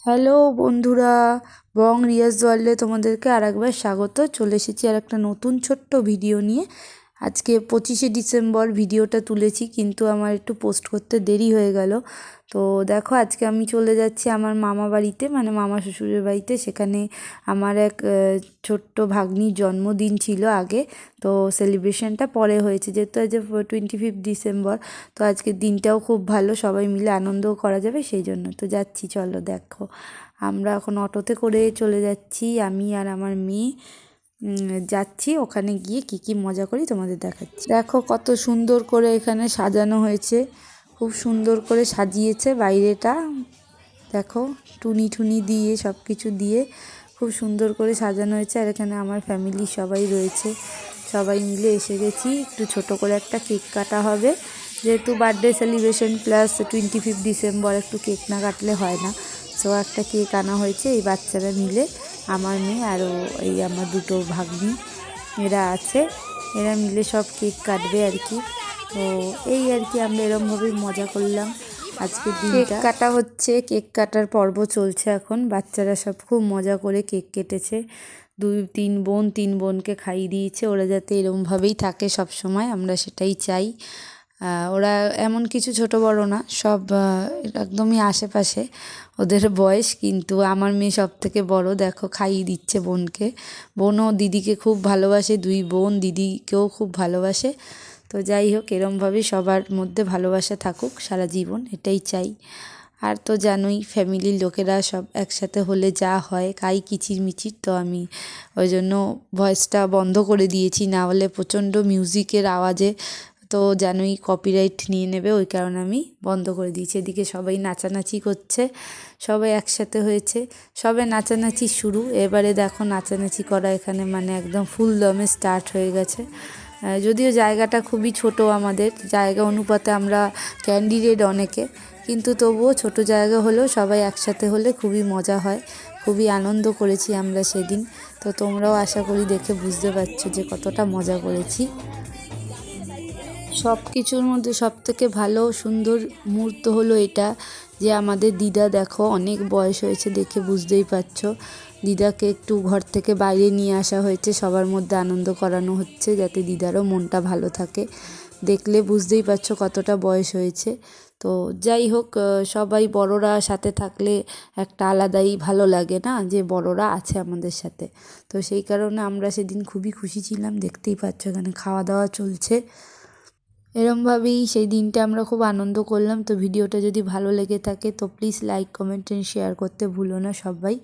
Hello বন্ধুরা, বং রিয়াজ ওয়ার্ল্ডে তোমাদেরকে আরেকবার স্বাগত। চলে এসেছি আর একটা নতুন ছোট্ট ভিডিও নিয়ে। আজকে 25শে ডিসেম্বর ভিডিওটা তুলেছি, কিন্তু আমার একটু পোস্ট করতে দেরি হয়ে গেল। তো দেখো, আজকে আমি চলে যাচ্ছি আমার মামা বাড়িতে, মানে মামা শ্বশুরের বাড়িতে। সেখানে আমার এক ছোট্ট ভাগ্নির জন্মদিন ছিল আগে, তো সেলিব্রেশনটা পরে হয়েছে, যেহেতু আজ 25 ডিসেম্বর। তো আজকের দিনটাও খুব ভালো, সবাই মিলে আনন্দও করা যাবে, সেই জন্য তো যাচ্ছি। চলো দেখো, আমরা এখন অটোতে করে চলে যাচ্ছি, আমি আর আমার মেয়ে যাচ্ছি। ওখানে গিয়ে কি কি মজা করি তোমাদের দেখাচ্ছি। দেখো কত সুন্দর করে এখানে সাজানো হয়েছে, খুব সুন্দর করে সাজিয়েছে বাইরেটা। দেখো টুনি ঠুনি দিয়ে সব কিছু দিয়ে খুব সুন্দর করে সাজানো হয়েছে। আর এখানে আমার ফ্যামিলি সবাই রয়েছে, সবাই মিলে এসে গেছি। একটু ছোট করে একটা কেক কাটা হবে, যেহেতু বার্থডে সেলিব্রেশন প্লাস 25 ডিসেম্বর, একটু কেক না কাটলে হয় না। সো একটা কেক আনা হয়েছে, এই বাচ্চারা মিলে, আমার মেয়ে আরও এই আমার দুটো ভাগ্নি এরা আছে, এরা মিলে সব কেক কাটবে আর কি। তো এই আর কি, আমরা এরমভাবেই মজা করলাম আজকের দিনটা। কেক কাটা হচ্ছে, কেক কাটার পর্ব চলছে এখন। বাচ্চারা সব খুব মজা করে কেক কেটেছে। তিন বোনকে খাইয়ে দিয়েছে। ওরা যাতে এরমভাবেই থাকে সব সময়, আমরা সেটাই চাই। ওরা এমন কিছু ছোট বড় না, সব একদমই আশেপাশে ওদের বয়স, কিন্তু আমার মেয়ে সব থেকে বড়। দেখো খাইয়ে দিচ্ছে বোনকে। বোনও দিদিকে খুব ভালোবাসে, দুই বোন দিদিকেও খুব ভালোবাসে। তো যাই হোক, এরমভাবেই সবার মধ্যে ভালোবাসা থাকুক সারা জীবন, এটাই চাই। আর তো জানোই, ফ্যামিলির লোকেরা সব একসাথে হলে যা হয়, কাই কিচিরমিচির। তো আমি ওই জন্য ভয়েসটা বন্ধ করে দিয়েছি, না হলে প্রচণ্ড মিউজিকের আওয়াজে তো জানোই কপিরাইট নিয়ে নেবে, ওই কারণে আমি বন্ধ করে দিয়েছি। এদিকে সবাই নাচানাচি করছে, সবাই একসাথে হয়েছে, সবে নাচানাচি শুরু। এবারে দেখো নাচানাচি করা এখানে মানে একদম ফুল দমে স্টার্ট হয়ে গেছে। যদিও জায়গাটা খুবই ছোট, আমাদের জায়গা অনুপাতে আমরা ক্যান্ডিডেট অনেকে, কিন্তু তবুও ছোট জায়গা হলেও সবাই একসাথে হলে খুবই মজা হয়। খুবই আনন্দ করেছি আমরা সেদিন। তো তোমরাও আশা করি দেখে বুঝতে পারছো যে কতটা মজা করেছি। সব কিছুর মধ্যে সবথেকে ভালো সুন্দর মুহূর্ত হলো এটা, যে আমাদের দিদা, দেখো অনেক বয়স হয়েছে দেখে বুঝতেই পারছো, দিদাকে একটু ঘর থেকে বাইরে নিয়ে আসা হয়েছে, সবার মধ্যে আনন্দ করানো হচ্ছে, যাতে দিদারও মনটা ভালো থাকে। দেখলে বুঝতেই পারছো কতটা বয়স হয়েছে। তো যাই হোক, সবাই বড়রা সাথে থাকলে একটা আলাদাই ভালো লাগে না, যে বড়রা আছে আমাদের সাথে। তো সেই কারণে আমরা সেদিন খুবই খুশি ছিলাম। দেখতেই পাচ্ছ এখানে খাওয়া দাওয়া চলছে। এরমভাবেই সেই দিনটা আমরা খুব আনন্দ করলাম। তো ভিডিওটা যদি ভালো লেগে থাকে তো please like, comment and share করতে ভুলো না সবাই।